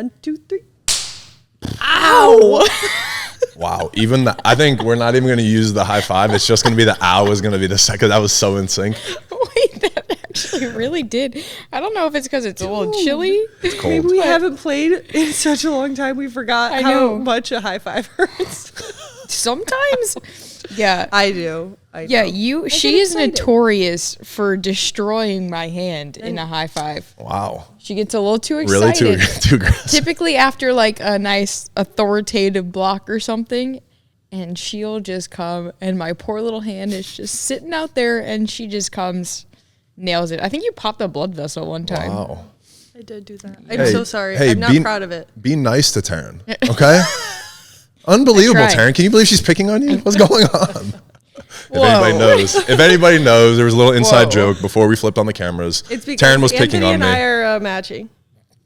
1, 2, 3. Ow! Wow. Even I think we're not even going to use the high five. It's just going to be the ow is going to be the second. That was so in sync. Wait, that actually really did. I don't know if it's because it's a little chilly. It's cold. Maybe we haven't played in such a long time. We forgot how much a high five hurts. Sometimes. Yeah. I do. Yeah, she is notorious for destroying my hand in a high five. Wow. She gets a little too excited. Really too aggressive. Typically after like a nice authoritative block or something, and she'll just come, and my poor little hand is just sitting out there, and she just comes, nails it. I think you popped a blood vessel one time. Wow. I did do that. I'm so sorry. Hey, I'm not proud of it. Be nice to Taryn, okay? Unbelievable, Taryn. Can you believe she's picking on you? What's going on? If anybody knows, there was a little inside joke before we flipped on the cameras. It's because Taryn was picking on me. Anthony and I are matching.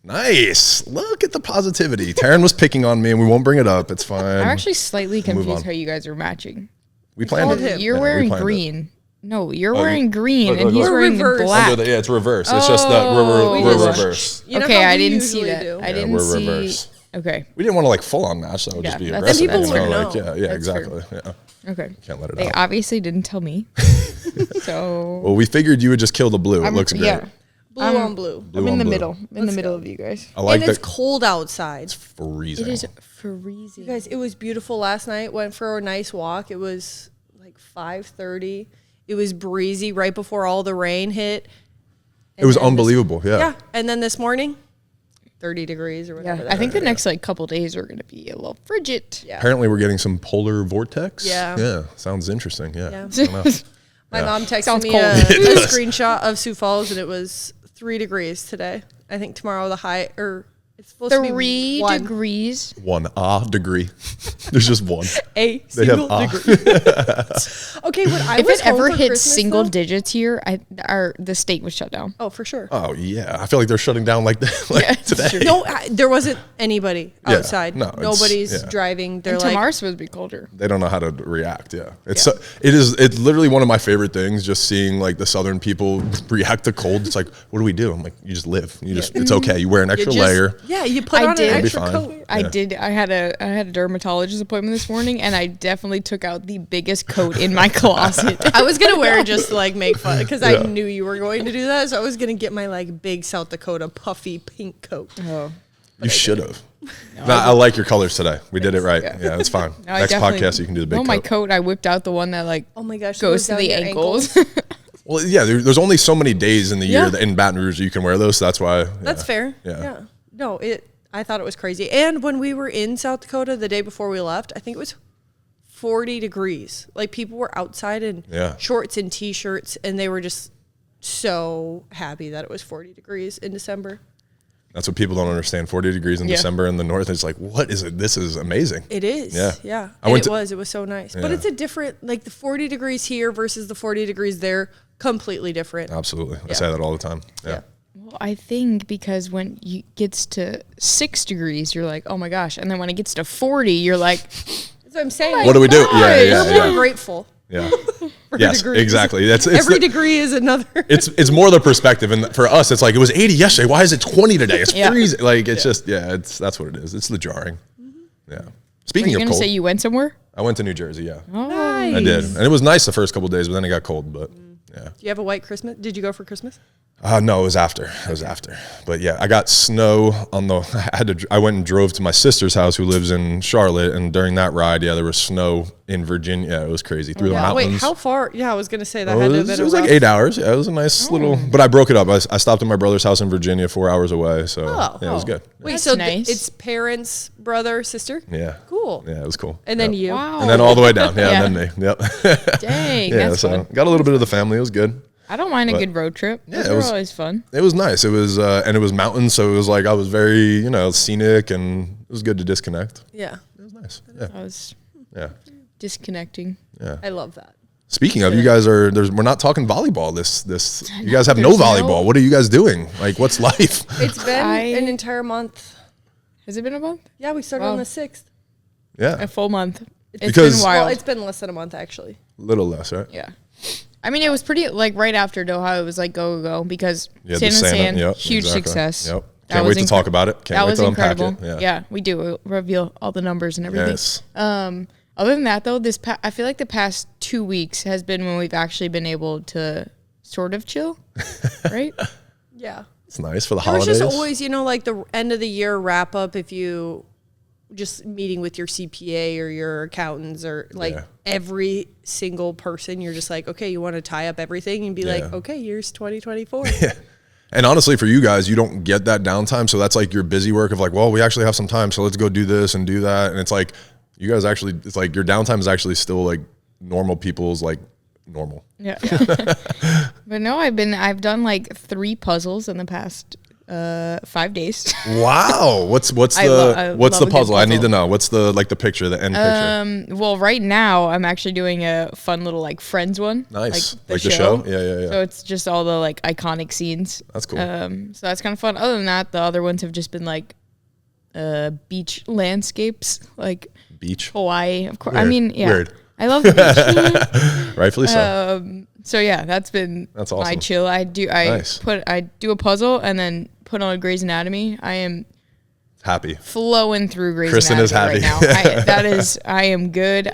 Nice. Look at the positivity. Taryn was picking on me, and we won't bring it up. It's fine. I'm actually slightly confused how you guys are matching. We planned it. You're wearing green. No, you're wearing green, and he's wearing black. Yeah, it's reverse. It's just that we're reverse. Okay, I didn't see that. I didn't see. Reverse. Okay. We didn't want to like full on match. That would just be aggressive. Then people would know. Yeah, exactly. Yeah. Okay. Can't let it They out. obviously didn't tell me. So. Well, we figured you would just kill the blue. It looks great. Yeah. Blue on blue. I'm in the middle. In the middle of you guys. I like and it's cold outside. It's freezing. It is freezing. You guys, it was beautiful last night. Went for a nice walk. It was like 5:30. It was breezy right before all the rain hit. It was unbelievable. Yeah. And then this morning, 30 degrees or whatever. Yeah, I think the next like couple days are going to be a little frigid. Yeah. Apparently, we're getting some polar vortex. Yeah. Yeah. Sounds interesting. Yeah. My mom texted Sounds me cold. a screenshot of Sioux Falls, and it was 3 degrees today. I think tomorrow the high, or it's supposed to be 3 1 degrees. 1 degree. There's just one. A They single have degree. Okay, when I If was it ever home for hits Christmas, single though- digits here, the state was shut down. Oh, for sure. Oh yeah. I feel like they're shutting down like today. No, there wasn't anybody Yeah, outside. no, it's- Nobody's yeah. driving. They're And like, tomorrow's supposed to be colder. They don't know how to react. Yeah. It's literally one of my favorite things, just seeing like the Southern people react to cold. It's like, what do we do? I'm like, you just live. It's okay. You wear an extra layer. Yeah, you put on an extra fine. coat. I did. I had a dermatologist appointment this morning, and I definitely took out the biggest coat in my closet. I was gonna wear it just to like make fun because I knew you were going to do that, so I was gonna get my like big South Dakota puffy pink coat. Oh. You should have. I like your colors today. We did it right. Yeah, it's fine. No, Next podcast, you can do the big coat. my coat, I whipped out the one that like Oh my gosh, goes to down the your ankles. Well, yeah, there's only so many days in the year that in Baton Rouge you can wear those. So that's why. That's fair. Yeah. No, I thought it was crazy. And when we were in South Dakota the day before we left, I think it was 40 degrees. Like people were outside in shorts and t-shirts, and they were just so happy that it was 40 degrees in December. That's what people don't understand. 40 degrees in December in the north. It's like, what is it? This is amazing. It is. Yeah. It was so nice. But it's a different, like the 40 degrees here versus the 40 degrees there, completely different. Absolutely. I say that all the time. Yeah. Well, I think because when it gets to 6 degrees, you're like, oh my gosh. And then when it gets to 40, you're like, That's what I'm saying. What do we do? We're more grateful. Yeah. Yes, degrees. exactly. Every degree is another. It's more the perspective, and for us, it's like it was 80 yesterday. Why is it 20 today? It's freezing. Like it's just that's what it is. It's the jarring. Yeah. Speaking of cold, cold, say you went somewhere? I went to New Jersey. Yeah. Oh, nice. I did, and it was nice the first couple of days, but then it got cold. But yeah. Do you have a white Christmas? Did you go for Christmas? No, it was after. But yeah, I got snow on the. I went and drove to my sister's house, who lives in Charlotte, and during that ride, there was snow in Virginia. Yeah, it was crazy through the mountains. Wait, how far? Yeah, I was gonna say that had to have been. It was like 8 hours. Yeah, it was a nice little. But I broke it up. I stopped at my brother's house in Virginia, 4 hours away. So yeah, it was good. Wait, That's so nice. it's parents, brother, sister. Yeah. Cool. Yeah, it was cool. And then you. Wow. And then all the way down. Yeah, and then me. Yep. Dang, Yeah, that's so fun. got a little bit of the family. It was good. I don't mind a good road trip. Yeah, Those are always fun. It was nice. It was, and it was mountains, so it was like I was very, scenic, and it was good to disconnect. Yeah. It was nice. Yeah. I was Yeah. disconnecting. Yeah. I love that. Speaking of, you guys we're not talking volleyball. This you guys have no volleyball. What are you guys doing? Like, what's life? It's been an entire month. Has it been a month? Yeah, we started on the 6th. Yeah. A full month. It's Because- been wild. Well, it's been less than a month actually. Little less, right? Yeah. I mean, it was pretty, like, right after Doha, it was like, go, because Yeah, San the and Santa, San, yep, huge exactly. success. Yep. Can't wait to talk about it. Can't wait to unpack it. Yeah, we do. We'll reveal all the numbers and everything. Yes. Other than that, though, I feel like the past 2 weeks has been when we've actually been able to sort of chill, right? Yeah. It's nice for the holidays. It's just always, like the end of the year wrap up, if you just meeting with your CPA or your accountants or every single person, you're just like, okay, you want to tie up everything and be like, okay, here's 2024. Yeah. And honestly, for you guys, you don't get that downtime. So that's like your busy work of like, well, we actually have some time, so let's go do this and do that. And it's like, you guys actually, it's like your downtime is actually still like normal people's like normal. Yeah. But no, I've done like 3 puzzles in the past 5 days. Wow. What's the puzzle? I need to know. What's the picture, the end picture? Well, right now I'm actually doing a fun little like Friends one. Nice. Like the show? Yeah. So it's just all the like iconic scenes. That's cool. So that's kind of fun. Other than that, the other ones have just been like beach landscapes, like beach Hawaii, of course. Weird. I mean, yeah. Weird. I love the beach. Rightfully so. So yeah, that's awesome. My chill. I do a puzzle and then put on Grey's Anatomy. I am happy. Flowing through Grey's Kristen Anatomy is happy right now. I am good.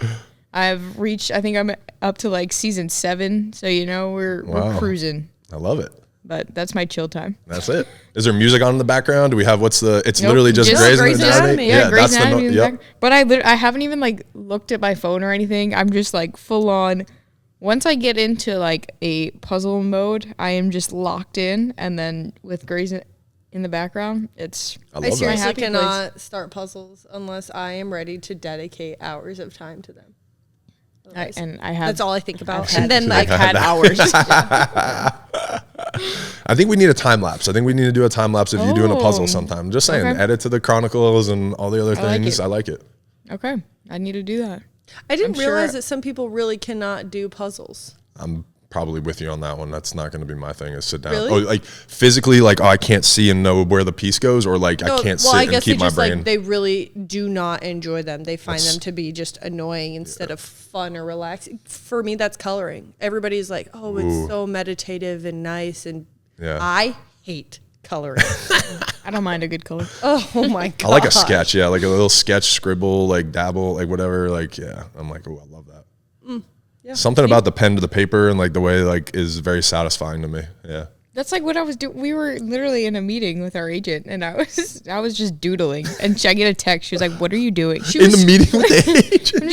I've reached, I think I'm up to like season 7. So, we're cruising. I love it. But that's my chill time. That's it. Is there music on in the background? Do we have it's literally just Grey's Anatomy? Yeah, Grey's Anatomy in the back. But I haven't even like looked at my phone or anything. I'm just like full on. Once I get into like a puzzle mode, I am just locked in. And then with Grey's in the background, I seriously cannot start puzzles unless I am ready to dedicate hours of time to them. That's all I think about. And then I've had hours. I think we need a time lapse. I think we need to do a time lapse if you're doing a puzzle sometime. Just saying, edit to the chronicles and all the other things. I like it. Okay. I need to do that. I didn't realize that some people really cannot do puzzles. I'm probably with you on that one. That's not going to be my thing, is sit down. Really? Oh, like physically, like, I can't see and know where the piece goes, or like I can't sit and keep my brain. Like, they really do not enjoy them. They find them to be just annoying instead of fun or relaxing. For me, that's coloring. Everybody's like, oh, it's so meditative and nice. And I hate coloring. I don't mind a good color. Oh my God. I like a sketch. Yeah. Like a little sketch, scribble, like dabble, like whatever. Like, yeah. I'm like, oh, I love that. Yeah. Something about the pen to the paper and like the way like is very satisfying to me. Yeah. That's like what I was doing. We were literally in a meeting with our agent, and I was just doodling. And I get a text. She was like, "What are you doing?" The meeting with the agent.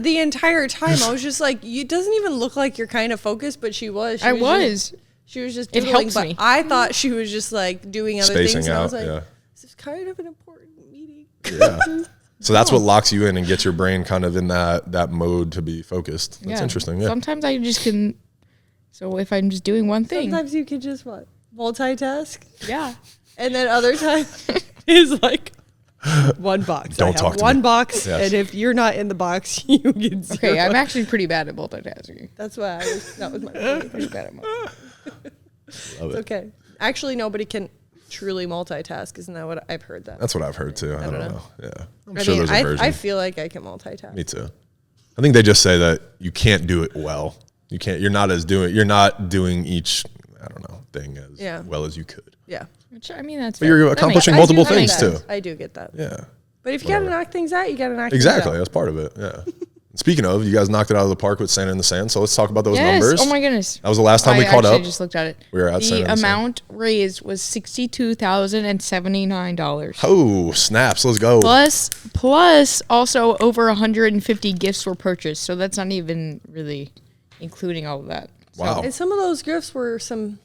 The entire time, I was just like, "It doesn't even look like you're kind of focused," but she was. She was just doodling. It helps me. I thought she was just like doing other spacing things. And out, I was like, "This is kind of an important meeting." Yeah. So that's what locks you in and gets your brain kind of in that mode to be focused. That's interesting. Yeah. Sometimes I just can. So if I'm just doing one thing, sometimes you can just multitask. Yeah. And then other times is like one box. Don't talk to one me. box, and if you're not in the box, you get 0. Okay, I'm actually pretty bad at multitasking. That's why that was my point. Pretty bad at multitasking. It's okay. Actually, nobody can truly multitask. Isn't that what I've heard? That's what I've heard too. I don't know. Yeah. I'm sure there's a version. I feel like I can multitask. Me too. I think they just say that you can't do it well. You can't. You're not doing each, I don't know, thing as well as you could. Yeah. Which, I mean, that's. But you're accomplishing multiple things too. I do get that. Yeah. But if you got to knock things out, you got to knock things out. Exactly. That's part of it. Yeah. Speaking of, you guys knocked it out of the park with Sand in the Sand. So let's talk about those numbers. Oh my goodness. That was the last time we caught up. I just looked at it. We were at the amount raised was $62,079. Oh, snaps. Let's go. Plus also over 150 gifts were purchased. So that's not even really including all of that. Wow. And some of those gifts were some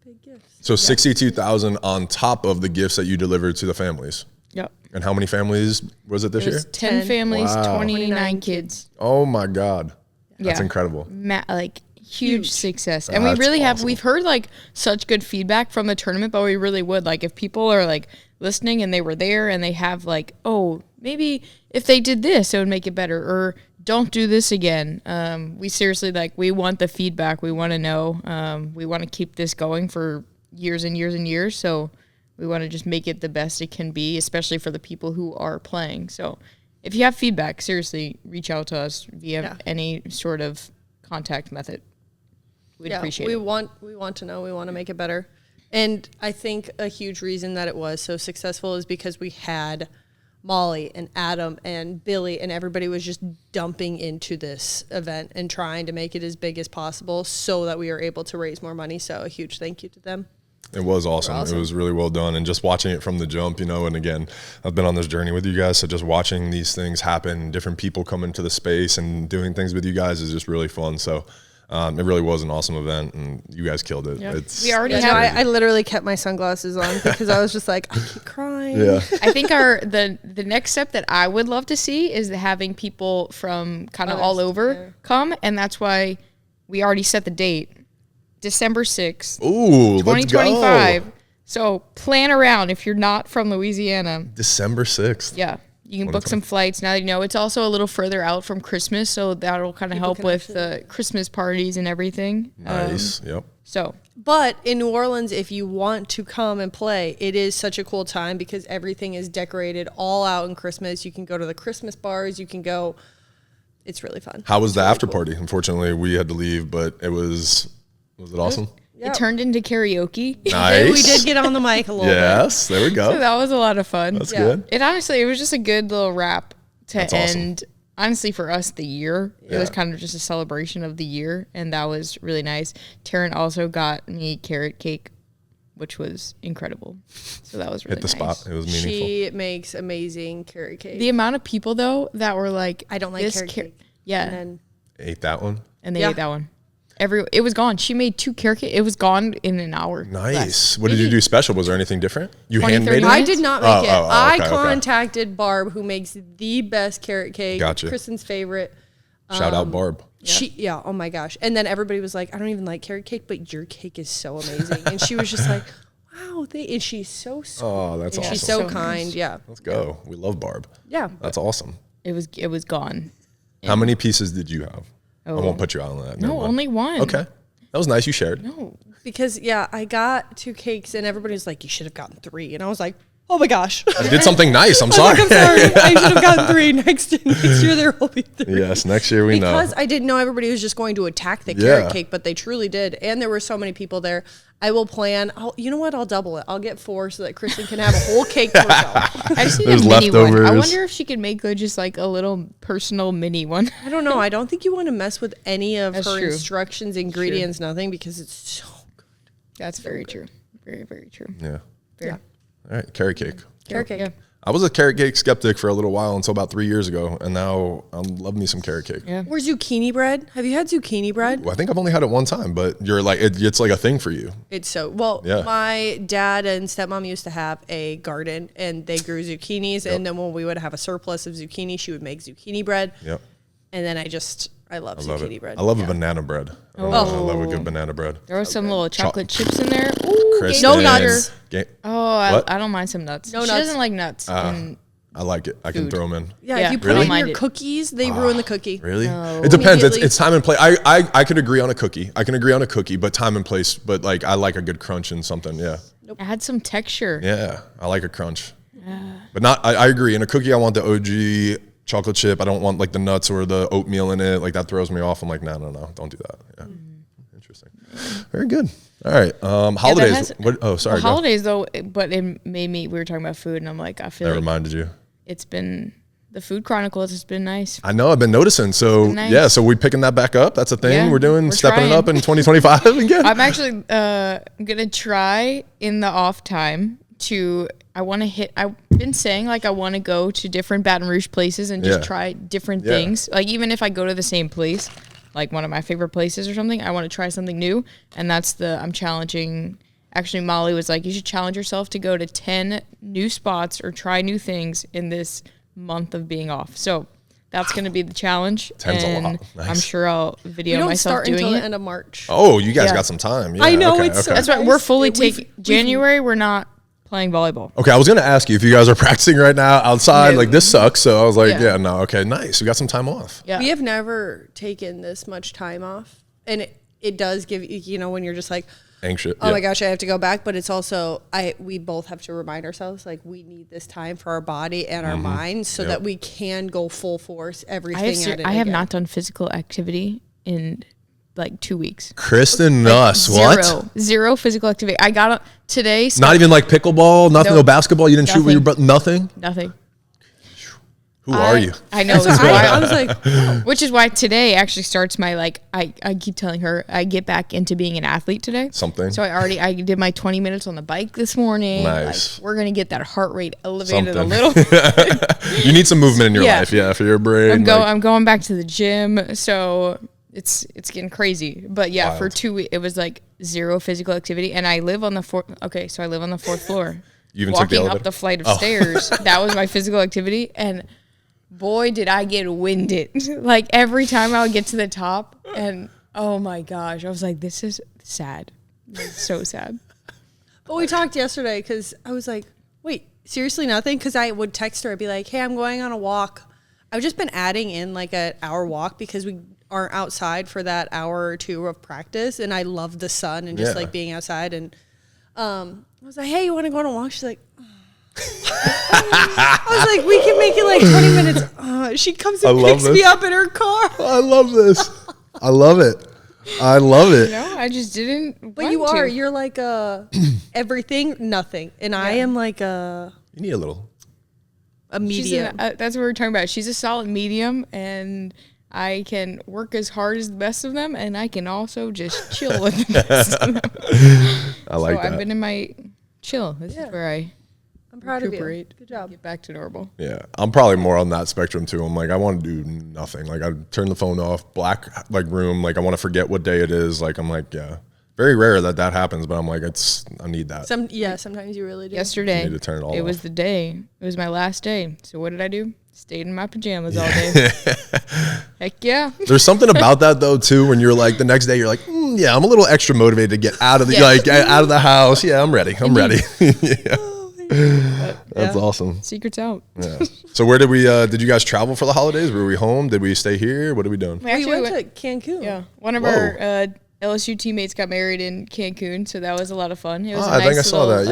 big gifts. So 62,000 on top of the gifts that you delivered to the families. Yep. And how many families was it this year? 10 families, 29 kids. Oh my God. That's incredible. Huge success. And we really have, we've heard like such good feedback from the tournament, but we really would like if people are like listening and they were there and they have like, oh, maybe if they did this, it would make it better, or don't do this again. We seriously we want the feedback. We want to know. We want to keep this going for years and years and years. So we want to just make it the best it can be, especially for the people who are playing. So if you have feedback, seriously, reach out to us via any sort of contact method. We'd appreciate it. We want to know. We want to make it better. And I think a huge reason that it was so successful is because we had Molly and Adam and Billy, and everybody was just dumping into this event and trying to make it as big as possible so that we were able to raise more money. So a huge thank you to them. It was awesome. It was really well done. And just watching it from the jump, you know, and again, I've been on this journey with you guys. So just watching these things happen, different people come into the space and doing things with you guys is just really fun. So it really was an awesome event, and you guys killed it. Yep. We already have. I literally kept my sunglasses on because I was just like, I keep crying. Yeah. I think the next step that I would love to see is having people from kind of all over come, and that's why we already set the date. December 6th, 2025. So plan around if you're not from Louisiana. December 6th. Yeah. You can book some flights. Now that you know, it's also a little further out from Christmas, so that'll kind of help with the Christmas parties and everything. Nice. Yep. So. But in New Orleans, if you want to come and play, it is such a cool time because everything is decorated all out in Christmas. You can go to the Christmas bars. You can go. It's really fun. How was the after party? Unfortunately, we had to leave, but it was it awesome? Yep. It turned into karaoke. Nice. We did get on the mic a little bit. Yes, there we go. So that was a lot of fun. That's good. It was just a good little wrap to end. Awesome. Honestly, for us, the year. It was kind of just a celebration of the year, and that was really nice. Taryn also got me carrot cake, which was incredible. So that was really nice. Hit the spot. It was meaningful. She makes amazing carrot cake. The amount of people, though, that were like, I don't like carrot cake. Yeah. And then ate that one? And they ate that one. It was gone. She made 2 carrot cake. It was gone in an hour. Nice. What did you do special? Was there anything different? You handmade it? I did not make it. I okay. contacted Barb, who makes the best carrot cake. Gotcha. Kristen's favorite. Shout out Barb. Oh my gosh. And then everybody was like, I don't even like carrot cake, but your cake is so amazing. And she was just like, wow. And she's so sweet. Oh, that's awesome. She's so kind. Nice. Yeah. Let's go. We love Barb. Yeah. That's awesome. It was gone. How many pieces did you have? I won't put you out on that. No, only one. Okay. That was nice. You shared. No. Because, I got 2 cakes and everybody was like, you should have gotten 3. And I was like, oh my gosh. I did something nice. I'm sorry. I'm sorry. I should have gotten 3. Next year there will be 3. Yes, next year we know. Because I didn't know everybody was just going to attack the carrot cake, but they truly did. And there were so many people there. I will plan. You know what? I'll double it. I'll get 4 so that Kristen can have a whole cake for herself. I've seen a mini one. I wonder if she could make just like a little personal mini one. I don't know. I don't think you want to mess with any of her instructions, ingredients, nothing, because it's so good. That's very true. Very, very true. Yeah. Yeah. All right. Carrot cake. Carrot cake. Yeah. I was a carrot cake skeptic for a little while until about 3 years ago, and now I love me some carrot cake. Yeah. Or zucchini bread. Have you had zucchini bread? Well, I think I've only had it one time, but you're like, it's like a thing for you. It's so, my dad and stepmom used to have a garden, and they grew zucchinis, and then when we would have a surplus of zucchini, she would make zucchini bread. Yep. And then I love zucchini bread. I love a banana bread. I love a good banana bread. There was some little chocolate chips in there. Ooh, Kristen. No nuts. I don't mind some nuts. No she nuts. doesn't like nuts. I like it. I can throw them in. Yeah, if you put it in your cookies, they ruin the cookie. Really? No. It depends. It's time and place. I could agree on a cookie. I can agree on a cookie, but time and place. But like, I like a good crunch and something. Yeah. Nope. Add some texture. Yeah, I like a crunch. But not. I agree. In a cookie, I want the OG chocolate chip. I don't want like the nuts or the oatmeal in it. Like that throws me off. I'm like, no, don't do that. Yeah. Interesting. Very good. All right. Holidays. Holidays though, but it made me. We were talking about food, and I'm like, I feel that like reminded you. It's been the Food Chronicles. It's been nice. I know. I've been noticing. So nice. So we picking that back up. That's a thing we're doing. We're stepping trying. it up in 2025 again. I'm actually gonna try in the off time to. I've been saying like I want to go to different Baton Rouge places and just try different things. Like even if I go to the same place, like one of my favorite places or something, I want to try something new. And that's I'm challenging. Actually, Molly was like, you should challenge yourself to go to 10 new spots or try new things in this month of being off. So that's going to be the challenge. 10's a lot. Nice. I'm sure I'll video myself doing it. We don't start until the end of March. Oh, you guys got some time. Yeah, I know. Okay. That's right. We're fully taking January. We're not playing volleyball. Okay, I was going to ask you if you guys are practicing right now outside. Like this sucks. So I was like, okay, nice. We got some time off. Yeah. We have never taken this much time off. And it does give you, when you're just like, anxious. Oh my gosh, I have to go back. But it's also, we both have to remind ourselves, like, we need this time for our body and our mind so that we can go full force everything at it. I have not done physical activity in like 2 weeks. Kristen Nuss, what? Zero physical activity. I got today. Not even like pickleball, nothing, no basketball. You didn't shoot with your brother, nothing. Who are you? I know. I was like, oh. Which is why today actually starts my I keep telling her I get back into being an athlete today. So I did my 20 minutes on the bike this morning. Nice. We're gonna get that heart rate elevated a little. You need some movement in your life, for your brain. I'm going back to the gym, so it's getting crazy. But yeah, wild. For 2 weeks it was like zero physical activity, and I live on the fourth. Okay, so I live on the 4th floor. You even walking up the flight of stairs. That was my physical activity, and boy, did I get winded. Like every time I would get to the top, and oh my gosh, I was like, this is sad. It's so sad. But we talked yesterday because I was like, wait, seriously nothing? Because I would text her. I'd be like, hey, I'm going on a walk. I've just been adding in like an hour walk because we aren't outside for that hour or two of practice. And I love the sun and just like being outside. And I was like, hey, you want to go on a walk? She's like, I was like, we can make it like 20 minutes. She comes and picks me up in her car. I love this. I love it. I love it. No, I just didn't. But you're like everything, nothing. And I am like you need a little. A medium. That's what we're talking about. She's a solid medium, and I can work as hard as the best of them, and I can also just chill with the best of them. I like that. I've been in my chill. This is where I'm proud of you. Good job. Get back to normal. Yeah, I'm probably more on that spectrum too. I'm like, I want to do nothing. Like, I turn the phone off, black like room. Like, I want to forget what day it is. Like, I'm like, very rare that happens. But I'm like, I need that. Sometimes you really do. Yesterday, you need to turn it all off. Was the day. It was my last day. So what did I do? Stayed in my pajamas all day. Heck yeah. There's something about that though too. When you're like the next day, you're like, I'm a little extra motivated to get out of the out of the house. Yeah, I'm ready. I'm ready. That's awesome. Secret's out. Yeah. So where did we? Did you guys travel for the holidays? Were we home? Did we stay here? What are we doing? We went to Cancun. Yeah, one of our LSU teammates got married in Cancun, so that was a lot of fun. It was a nice I think I saw that.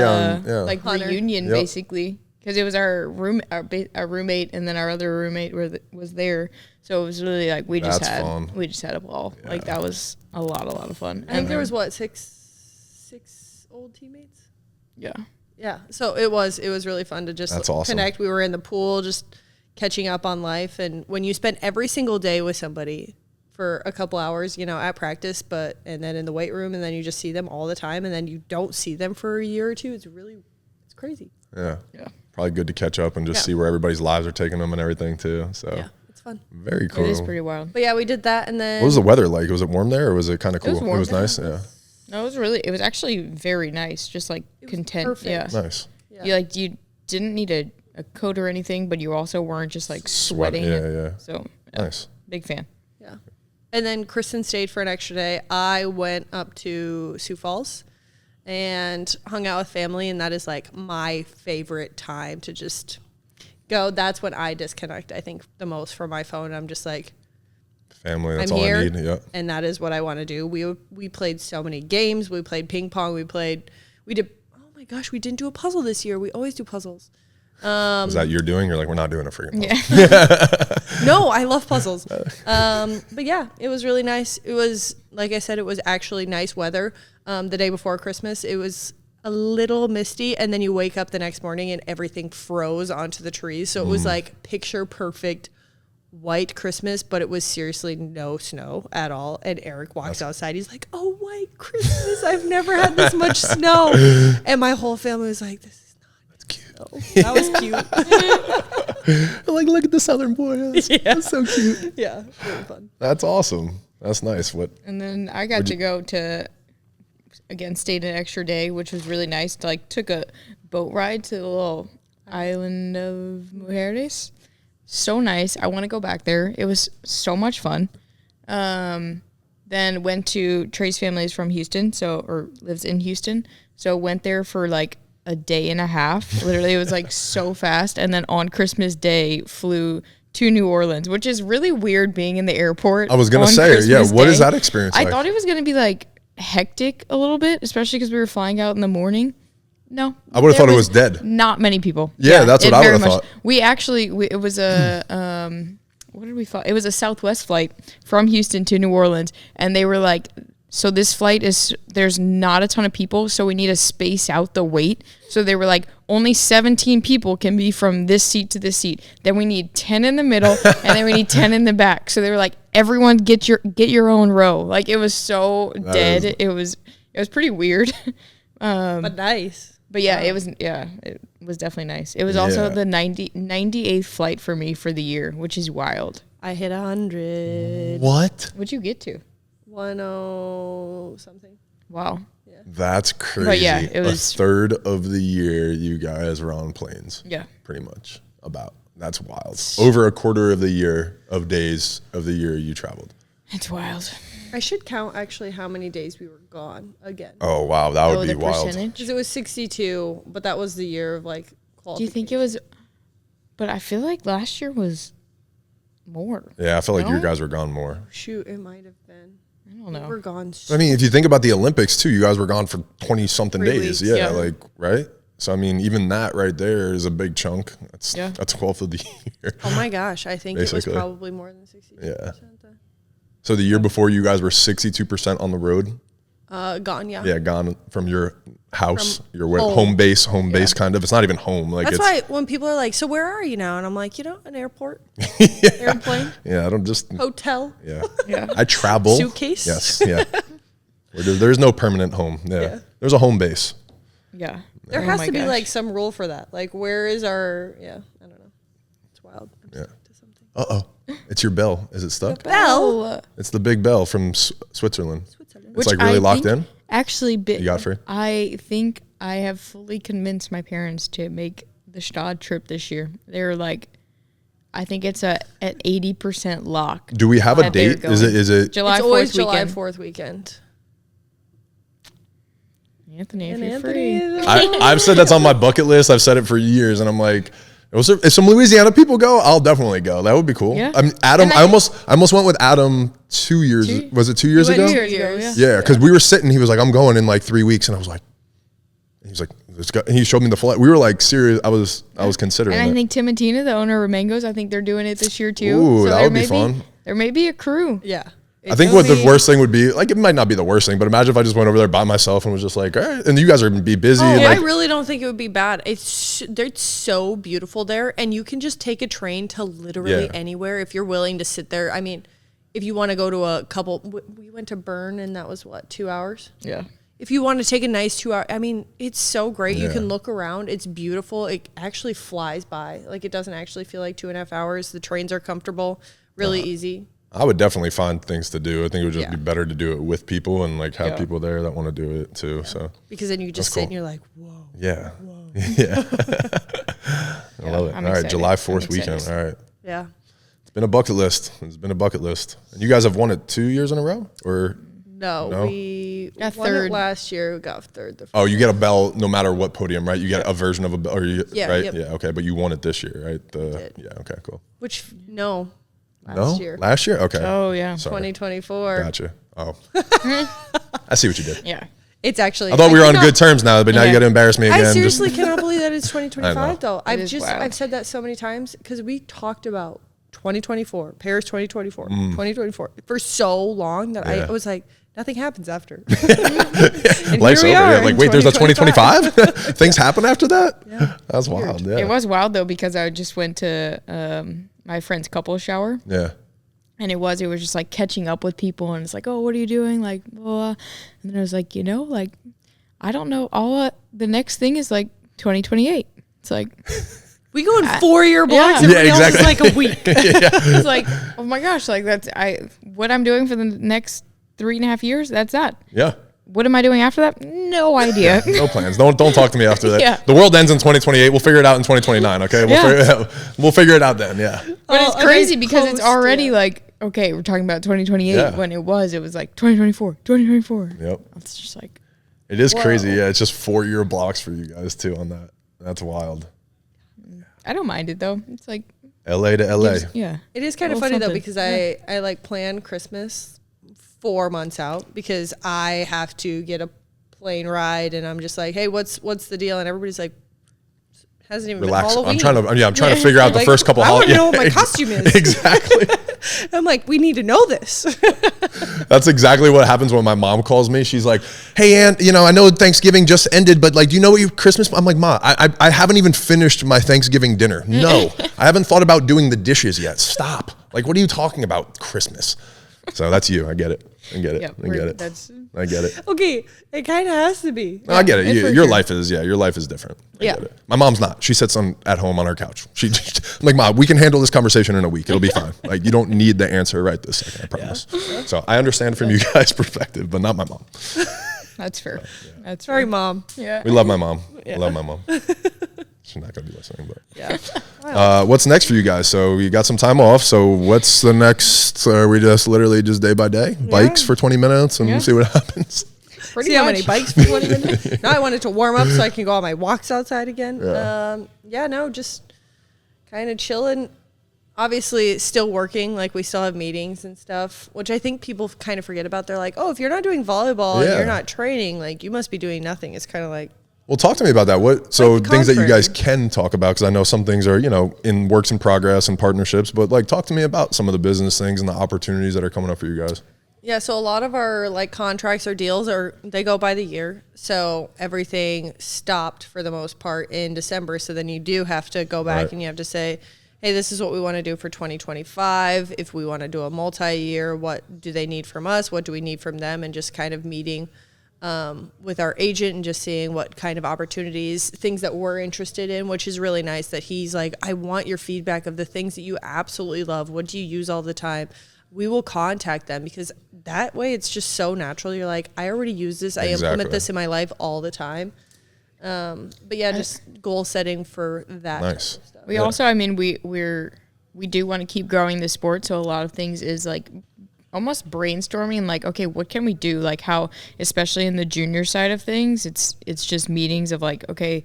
Yeah, like reunion basically, because it was our roommate, and then our other roommate was there. So it was really like we just had a ball. Yeah. Like that was a lot of fun. I think there was six old teammates. Yeah. Yeah, so it was really fun to just connect. We were in the pool just catching up on life. And when you spend every single day with somebody for a couple hours, at practice, and then in the weight room, and then you just see them all the time, and then you don't see them for a year or two, it's crazy. Yeah. Probably good to catch up and just see where everybody's lives are taking them and everything too. So yeah, it's fun. Very cool. It is pretty wild. But yeah, we did that, and then what was the weather like? Was it warm there, or was it kind of cool? It was nice. Yeah. No, it was actually very nice. Just like content. Perfect. Yeah. Nice. Yeah. You didn't need a coat or anything, but you also weren't just like sweating. Yeah. So nice. Big fan. Yeah. And then Kristen stayed for an extra day. I went up to Sioux Falls and hung out with family, and that is like my favorite time to just go. That's when I disconnect, I think, the most from my phone. I'm just like, family, that's all I need. Yep. And that is what I want to do. We played so many games. We played ping pong. We did, oh my gosh, we didn't do a puzzle this year. We always do puzzles. Is that you're doing? You're like, we're not doing a freaking puzzle. Yeah. No, I love puzzles. But yeah, it was really nice. It was, like I said, it was actually nice weather. The day before Christmas, it was a little misty, and then you wake up the next morning and everything froze onto the trees. So it was like picture perfect white Christmas, but it was seriously no snow at all. And Eric walks outside. He's like, oh, white Christmas. I've never had this much snow. And my whole family was like, this is not cute. That was cute. Like, look at the Southern boy. That's so cute. Yeah, really fun. That's awesome. That's nice. And then I got to go to, again, stayed an extra day, which was really nice. Took a boat ride to the little island of Mujeres. So nice. I want to go back there. It was so much fun. Then went to Trey's family is from Houston, or lives in Houston. So went there for like a day and a half. Literally, it was like so fast. And then on Christmas Day, flew to New Orleans, which is really weird being in the airport. I was going to say, Christmas what Day. is that experience like? I thought it was going to be like hectic a little bit, especially because we were flying out in the morning. No. I would have thought it was dead. Not many people. Yeah, that's what I would have thought. We actually, it was a, what did we fly? It was a Southwest flight from Houston to New Orleans. And they were like, so this flight there's not a ton of people, so we need to space out the wait. So they were like, only 17 people can be from this seat to this seat. Then we need 10 in the middle, and then we need 10 in the back. So they were like, everyone get your own row. Like, it was so dead. It was pretty weird. But nice. But yeah, it was definitely nice. It was also the 98th flight for me for the year, which is wild. I hit 100. What? What'd you get to? 10 something. Wow. Yeah. That's crazy. But yeah, it was a third of the year you guys were on planes. Yeah. Pretty much about. That's wild. Over a quarter of the year of days of the year you traveled. It's wild. I should count actually how many days we were gone again. Oh, wow. That would be wild. Because it was 62, but that was the year of like qualification. Do you think it was? But I feel like last year was more. Yeah, I feel like you guys were gone more. Shoot, it might have been. I don't know. We were gone. I mean, if you think about the Olympics too, you guys were gone for 20-something days. Weeks, yeah, like, right? So, I mean, even that right there is a big chunk. That's 12th of the year. Oh my gosh, I think it was probably more than 62%. Yeah. So the year before you guys were 62% on the road? Gone, yeah. Yeah, gone from your house, your home base kind of. It's not even home. Like, that's why when people are like, so where are you now? And I'm like, an airport, airplane. Yeah, I don't just. Hotel. Yeah. I travel. Suitcase. Yes, yeah. There's no permanent home. Yeah. There's a home base. Yeah. There has to be like some rule for that. Like, where is our, I don't know. It's wild. I'm stuck to something. Uh-oh. It's your bell. Is it stuck? Bell? It's the big bell from Switzerland. It's Which like really locked in? Actually, you got free? I think I have fully convinced my parents to make the Stad trip this year. They're like, I think it's at 80% lock. Do we have a date? Is it July 4th it's always weekend. July 4th weekend. Anthony, if you're free. I've said that's on my bucket list. I've said it for years, and I'm like, if some Louisiana people go, I'll definitely go. That would be cool. Yeah. I mean, Adam, I almost went with Adam 2 years. Was it 2 years ago? 2 years. Yeah, because we were sitting. He was like, I'm going in like 3 weeks, and I was like, he's like, let's go. And he showed me the flight. We were like serious. I was considering. And I think Tim and Tina, the owner of Mangoes, I think they're doing it this year too. Ooh, so that would be fun. There may be a crew. Yeah. I think what the worst thing would be, like, it might not be the worst thing, but imagine if I just went over there by myself and was just like, all right, and you guys are going to be busy. Oh, like, I really don't think it would be bad. They're so beautiful there, and you can just take a train to literally anywhere if you're willing to sit there. I mean, if you want to go to a couple, we went to Bern, and that was 2 hours? Yeah. If you want to take a nice 2 hour, I mean, it's so great. You can look around. It's beautiful. It actually flies by. Like, it doesn't actually feel like 2.5 hours. The trains are comfortable, really easy. I would definitely find things to do. I think it would just be better to do it with people and like have people there that want to do it too. So because then you just sit and you're like, whoa. Yeah. Whoa. Yeah. I love it. I'm all right, excited. July 4th weekend. All right. Yeah. It's been a bucket list. And you guys have won it 2 years in a row, or no? We got won third it last year. We got third. Oh, you get a bell no matter what podium, right? You get a version of a bell, right? Yep. Yeah. Okay, but you won it this year, right? Yeah. Okay. Cool. Last year. Last year? Okay. Oh, yeah. Sorry. 2024. Gotcha. Oh. I see what you did. Yeah. It's actually. I thought we were on good terms now, but now you got to embarrass me again. I seriously cannot believe that it's 2025 though. Wild. I've said that so many times because we talked about 2024, Paris 2024, 2024 for so long that I was like, nothing happens after. Life's over. Yeah. Like, wait, there's a 2025? Things happen after that? Yeah. That's wild. Yeah. It was wild though because I just went to my friend's couple shower. Yeah. And it was just like catching up with people, and it's like, oh, what are you doing? Like, blah. And then I was like, like, I don't know. The next thing is like 2028. It's like we go in 4-year blocks. Yeah, exactly. Else is like a week. It's like, oh my gosh, like what I'm doing for the next 3.5 years. That's that. Yeah. What am I doing after that? No idea. No plans. Don't talk to me after that. Yeah. The world ends in 2028. We'll figure it out in 2029. Okay. We'll figure it out then. Yeah. But it's crazy because it's already like, okay, we're talking about 2028 when it was like 2024. Yep. It's just like. It is crazy. Yeah. It's just 4-year blocks for you guys too on that. That's wild. I don't mind it though. It's like. LA to LA. Yeah. It is kind of funny though because I like plan Christmas 4 months out because I have to get a plane ride and I'm just like, hey, what's the deal? And everybody's like, Hasn't even relax. been Halloween. I'm trying to figure out the first couple. I want to know what my costume is. Exactly. I'm like, we need to know this. That's exactly what happens when my mom calls me. She's like, hey, Aunt, I know Thanksgiving just ended, but like, do you know what your Christmas? I'm like, Ma, I haven't even finished my Thanksgiving dinner. No, I haven't thought about doing the dishes yet. Stop. Like, what are you talking about? Christmas. So that's you. I get it. I get it. I get it. Okay. It kind of has to be. No, I get it. Your life is different. I get it. My mom's not. She sits at home on her couch. I'm like, Mom, we can handle this conversation in a week. It'll be fine. Like, you don't need the answer right this second, I promise. Yeah. So I understand from you guys' perspective, but not my mom. That's fair. That's Sorry, Mom. Yeah. We love my mom. Yeah. I love my mom. She's not going to be listening, but yeah. What's next for you guys? So you got some time off. So what's the next? Are we just literally just day by day? Bikes for 20 minutes and see what happens? See how many bikes for 20 minutes? Now I wanted to warm up so I can go on my walks outside again. Just kind of chilling. Obviously, still working. Like, we still have meetings and stuff, which I think people kind of forget about. They're like, oh, if you're not doing volleyball and you're not training, like, you must be doing nothing. It's kind of like, well, talk to me about that. So things that you guys can talk about, because I know some things are, in works in progress and partnerships, but like, talk to me about some of the business things and the opportunities that are coming up for you guys. Yeah, so a lot of our like contracts or deals they go by the year. So everything stopped for the most part in December. So then you do have to go back and you have to say, hey, this is what we want to do for 2025. If we want to do a multi-year, what do they need from us? What do we need from them? And just kind of meeting with our agent and just seeing what kind of opportunities, things that we're interested in, which is really nice that he's like, I want your feedback of the things that you absolutely love. What do you use all the time? We will contact them, because that way it's just so natural. You're like, I already use this. I implement this in my life all the time. But yeah, just goal setting for that. Nice. Type of stuff. We also, I mean, we do want to keep growing the sport. So a lot of things is like almost brainstorming, like, okay, what can we do? Like, how, especially in the junior side of things, it's just meetings of like, okay,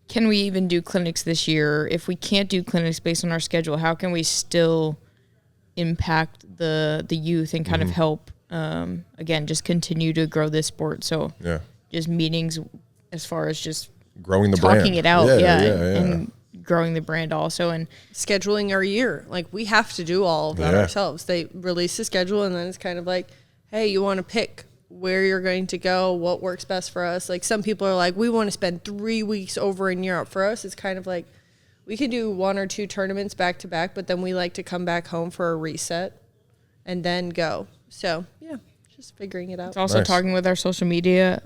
can we even do clinics this year? If we can't do clinics based on our schedule, how can we still impact the youth and kind of help, again, just continue to grow this sport? So just meetings as far as just growing the talking brand. it out, and growing the brand also, and scheduling our year. Like, we have to do all of that ourselves. They release the schedule, and then it's kind of like, hey, you want to pick where you're going to go, what works best for us. Like, some people are like, we want to spend 3 weeks over in Europe. For us, it's kind of like, we can do 1 or 2 tournaments back to back, but then we like to come back home for a reset and then go. So yeah, just figuring it out. It's also talking with our social media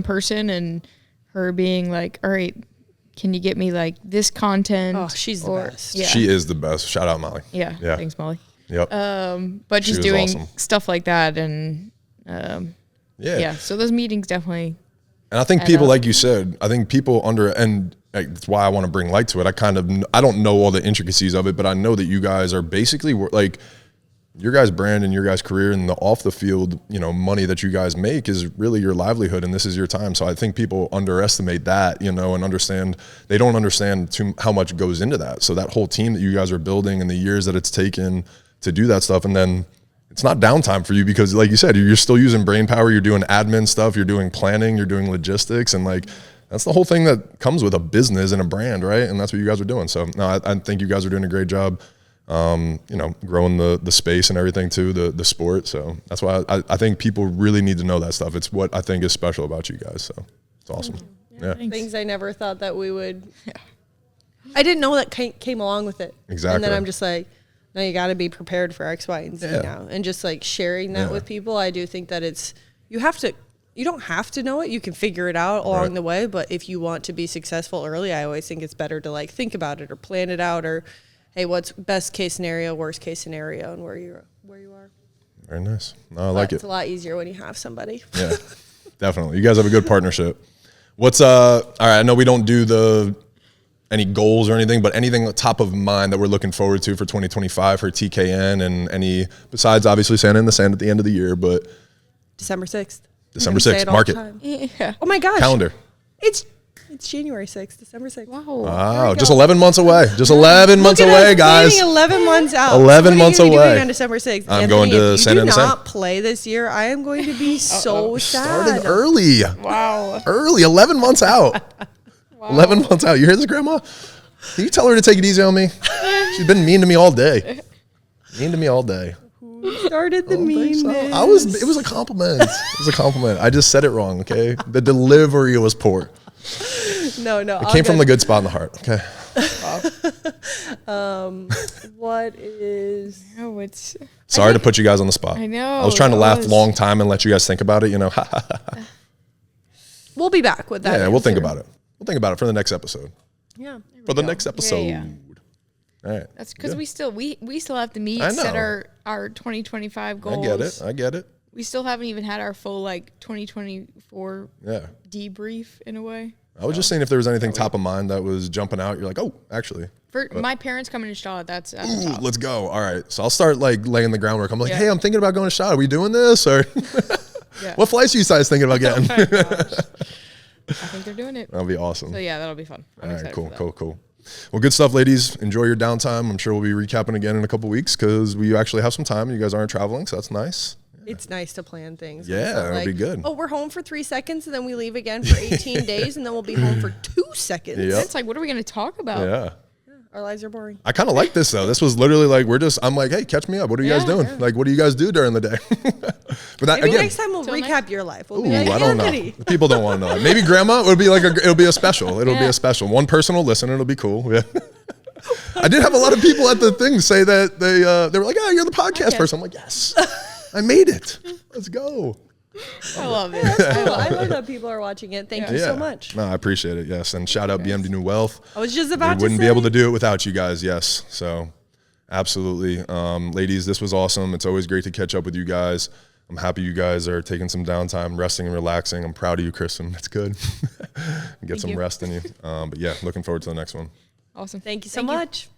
person, and her being like, all right, can you get me like this content? Oh, she's the best. Yeah. She is the best. Shout out Molly. Yeah. Thanks, Molly. Yep. But just doing stuff like that, and so those meetings definitely. And I think people, like you said, and that's why I want to bring light to it. I don't know all the intricacies of it, but I know that you guys are basically like, your guys' brand and your guys' career and the off the field, money that you guys make is really your livelihood, and this is your time. So I think people underestimate that, and they don't understand how much goes into that. So that whole team that you guys are building and the years that it's taken to do that stuff, and then it's not downtime for you, because like you said, you're still using brain power, you're doing admin stuff, you're doing planning, you're doing logistics, and like, that's the whole thing that comes with a business and a brand, right? And that's what you guys are doing. So no, I think you guys are doing a great job, growing the space and everything too, the sport. So that's why I think people really need to know that stuff. It's what I think is special about you guys. So it's awesome. Yeah. Things I never thought that we would. I didn't know that came along with it. Exactly. And then I'm just like, no, you got to be prepared for X, Y, and Z now. And just like sharing that with people, I do think that you don't have to know it. You can figure it out along the way. But if you want to be successful early, I always think it's better to like think about it or plan it out, or, hey, what's best case scenario, worst case scenario, and where you are. Very nice. No, I like it. It's a lot easier when you have somebody. Yeah, definitely. You guys have a good partnership. What's all right, I know we don't do any goals or anything, but anything top of mind that we're looking forward to for 2025 for TKN, and any, besides obviously Santa in the Sand at the end of the year, but December 6th. December 6th, mark it. Yeah. Oh my gosh. Calendar. It's January 6th, December 6th. Wow, just 11 months away. Just 11 months away, guys. 11 months out. 11 months away. What are you doing on December 6th? I'm going to Santa in the Sand. If you do not play this year, I am going to be so sad. Starting early. Wow. Early, 11 months out. Wow. 11 months out. You hear this, Grandma? Can you tell her to take it easy on me? She's been mean to me all day. Mean to me all day. Who started the meanness? So. It was a compliment. It was a compliment. I just said it wrong, okay? The delivery was poor. No. It came from the good spot in the heart, okay? What is... No, it's... Sorry to put you guys on the spot. I know. I was trying to laugh a long time and let you guys think about it, you know. We'll be back with that. Yeah, we'll think about it. We'll think about it for the next episode. Yeah. For the next episode. Yeah. All right. That's because we still have to meet, set our 2025 goals. I get it. We still haven't even had our full 2024 debrief in a way. I was just saying if there was anything top of mind that was jumping out, you're like, oh, actually. For my parents coming to Charlotte, that's the top. Let's go. All right. So I'll start laying the groundwork. I'm like, hey, I'm thinking about going to Charlotte. Are we doing this? Or what flights are you guys thinking about getting? Oh my gosh. I think they're doing it. That'll be awesome. So yeah, that'll be fun. All right, cool. Well, good stuff, ladies. Enjoy your downtime. I'm sure we'll be recapping again in a couple weeks because we actually have some time. You guys aren't traveling, so that's nice. It's nice to plan things. Yeah, it'll be good. Oh, we're home for 3 seconds, and then we leave again for 18 days, and then we'll be home for 2 seconds. Yep. It's like, what are we going to talk about? Yeah. Our lives are boring. I kind of like this, though. This was literally like, I'm like, hey, catch me up. What are you guys doing? Like, what do you guys do during the day? But that, Maybe again, next time we'll recap your life. We'll be like, I don't know. People don't want to know. Maybe Grandma, it'll be a special. It'll be a special. One person will listen. It'll be cool. Yeah. I did have a lot of people at the thing say that they were like, oh, you're the podcast person. I'm like, yes, I made it. Let's go. I love it. I love that people are watching it. Thank you so much. No, I appreciate it. Yes. And shout out BMD New Wealth. I was just about to say. We wouldn't be able to do it without you guys. Yes. So absolutely. Ladies, this was awesome. It's always great to catch up with you guys. I'm happy you guys are taking some downtime, resting and relaxing. I'm proud of you, Kristen. That's good. Get some rest in you. But yeah, looking forward to the next one. Awesome. Thank you so much.